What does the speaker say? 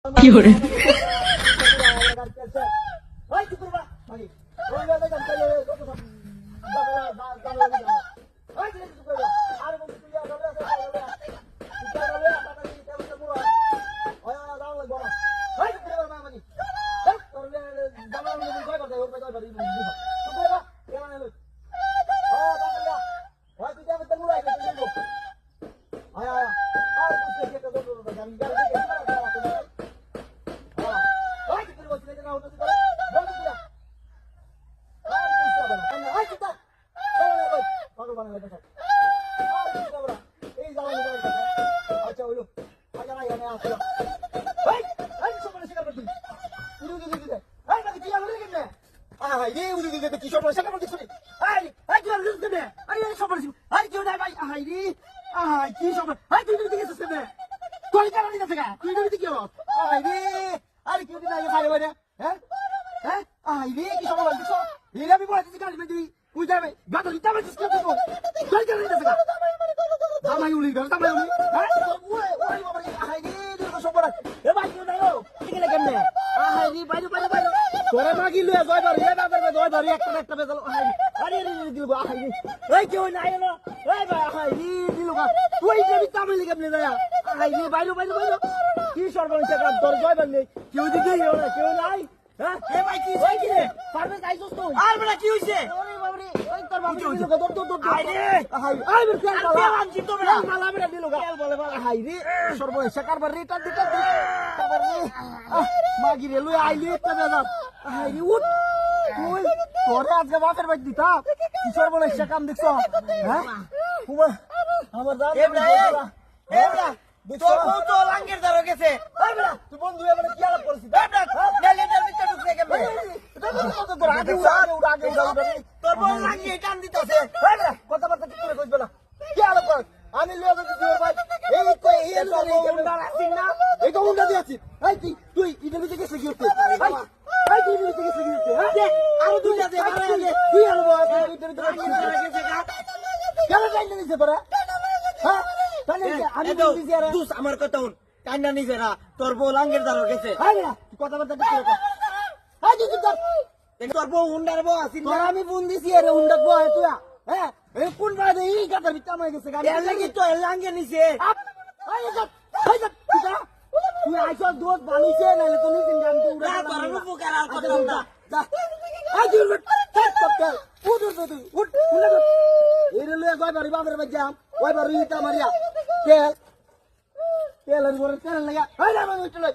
কি hore আমার কথা শুন কান্না নিজে না তোর বউ লাঙ্গের দ্বারা গেছে তোর বউ হুন্ডার বউ আসিল আমি ফোন দিছি আরে হুন্ডার বউ তুই হ্যাঁ কোন বাদে এই গাতার ভিতরে আমার গেছে গাড়ি লাগি তো লাঙ্গে নিছে তুই আইছো দোত বালিছে নালে কোন দিন গান তো উড়া ধরনো পোকার আর কথা উড়া যা আই তুই উঠ উঠ এরে লয়ে যাই বাড়ি বাবার বাজাম ওই বাড়ি ইটা মারিয়া তেল তেল আর বড় তেল লাগা হাই না আমি চলে